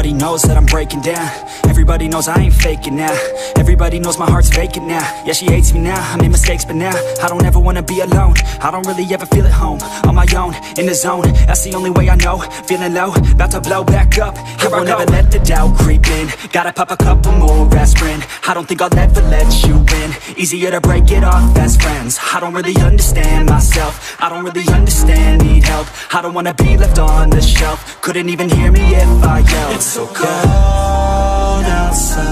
Everybody knows that I'm breaking down. Everybody knows I ain't faking now. Everybody knows my heart's vacant now. Yeah, she hates me now, I made mistakes but now I don't ever wanna be alone. I don't really ever feel at home. On my own, in the zone, that's the only way I know. Feeling low, about to blow back up. Here I won't ever let the doubt creep in. Gotta pop a couple more aspirin. I don't think I'll ever let you in. Easier to break it off as friends. I don't really understand myself. I don't really understand, need help. I don't wanna be left on the shelf. Couldn't even hear me if I yelled. It's so cold outside,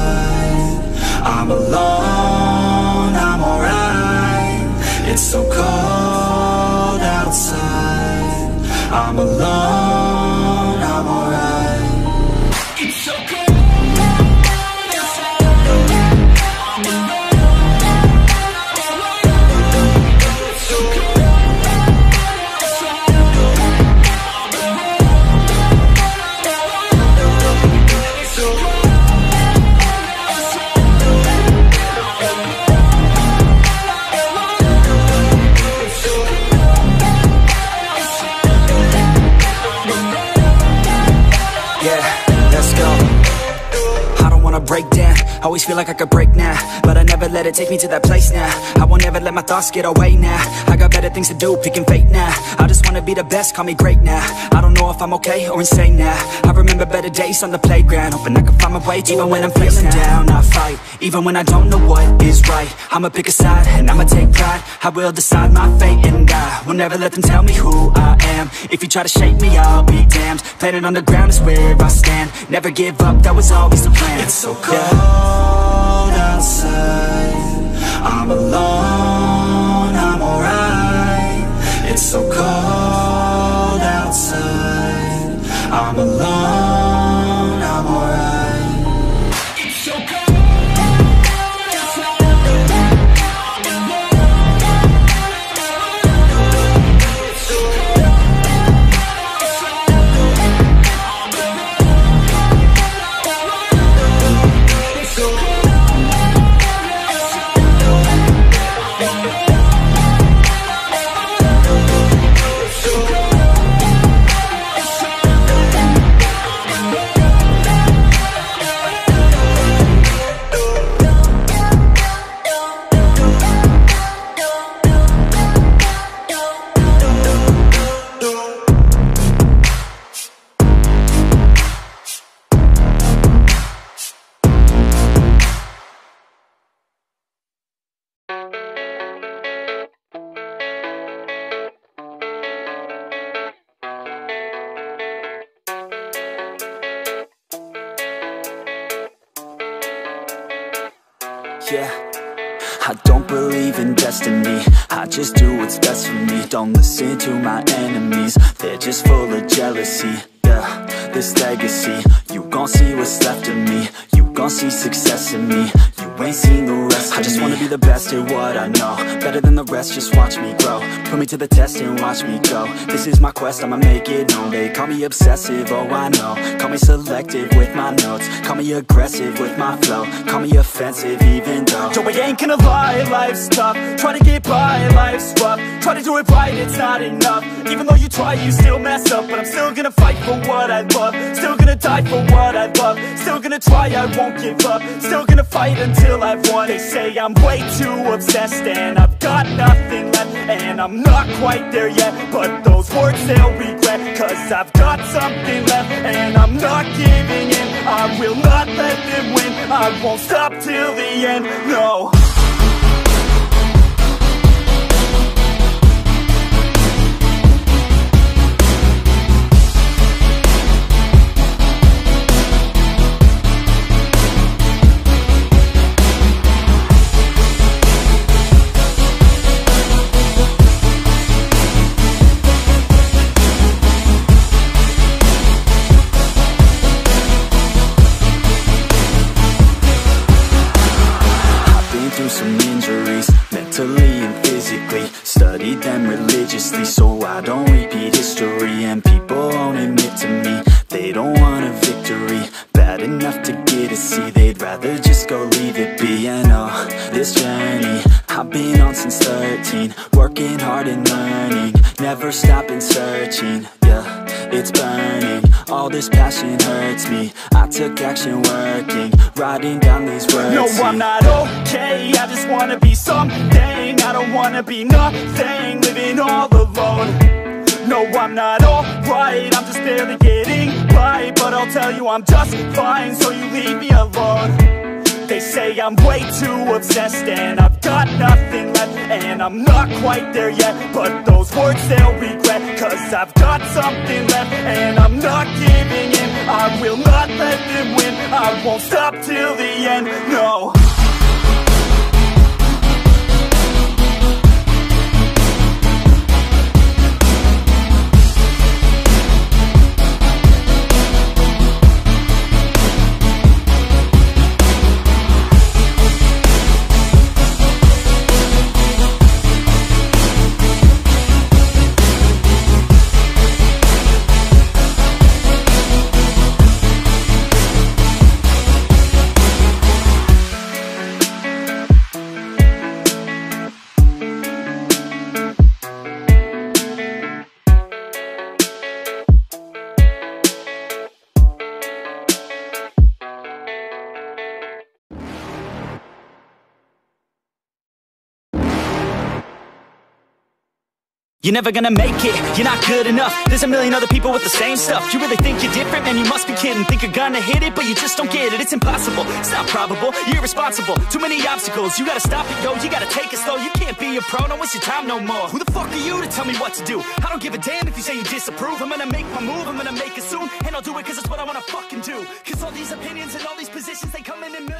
I'm alone, I'm alright. It's so cold outside, I'm alone, I'm alright. It's so cold. Break down, always feel like I could break now, but I never let it take me to that place now. I won't ever let my thoughts get away now. I got better things to do, picking fate now. I just wanna be the best, call me great now. I don't know if I'm okay or insane now. I remember better days on the playground, hoping I can find my way. Even when I'm feeling down, I fight. Even when I don't know what is right, I'ma pick a side and I'ma take pride. I will decide my fate and I will never let them tell me who I am. If you try to shake me, I'll be damned. Planet on the ground is where I stand. Never give up, that was always the plan. It's so cold outside, I'm alone, I'm alright. It's so cold outside, I'm alone, I'm alright. It's so cold. Yeah, I don't believe in destiny, I just do what's best for me. Don't listen to my enemies, they're just full of jealousy. Yeah, this legacy, you gon' see what's left of me. You gon' see success in me, you ain't seen the rest of me. I just wanna be the best at what I know, better than the rest, just watch me grow. Put me to the test and watch me go. This is my quest, I'ma make it known. They call me obsessive, oh I know. Call me selective with my notes, call me aggressive with my flow. Call me offensive even though Joe, I ain't gonna lie, life's tough. Try to get by, life's rough. Try to do it right, it's not enough. Even though you try, you still mess up. But I'm still gonna fight for what I love. Still gonna die for what I love. Still gonna try, I won't give up. Still gonna fight until I've won. They say I'm way too obsessed and I've got nothing left, and I'm not quite there yet, but those words they'll regret. Cause I've got something left and I'm not giving in. I will not let them win, I won't stop till the end, no. Studied them religiously so I don't repeat history. And people won't admit to me they don't want a victory. Bad enough to get a C, they'd rather just go leave it be. And oh, this journey I've been on since 13, working hard and learning, never stopping searching, yeah, it's burning. All this passion hurts me, I took action working, writing down these words. No, I'm not okay, I just wanna be something. I don't wanna be nothing, living all alone. No, I'm not alright, I'm just barely getting by. But I'll tell you I'm just fine, so you leave me alone. They say I'm way too obsessed and I've got nothing left, and I'm not quite there yet, but those words they'll regret, cause I've got something left and I'm not giving in. I will not let them win, I won't stop till the end, no. You're never gonna make it, you're not good enough. There's a million other people with the same stuff. You really think you're different? Man, you must be kidding. Think you're gonna hit it, but you just don't get it. It's impossible, it's not probable, you're irresponsible. Too many obstacles, you gotta stop it, yo. You gotta take it slow, you can't be a pro, don't waste your time no more. Who the fuck are you to tell me what to do? I don't give a damn if you say you disapprove. I'm gonna make my move, I'm gonna make it soon, and I'll do it cause it's what I wanna fucking do. Cause all these opinions and all these positions, they come in millions.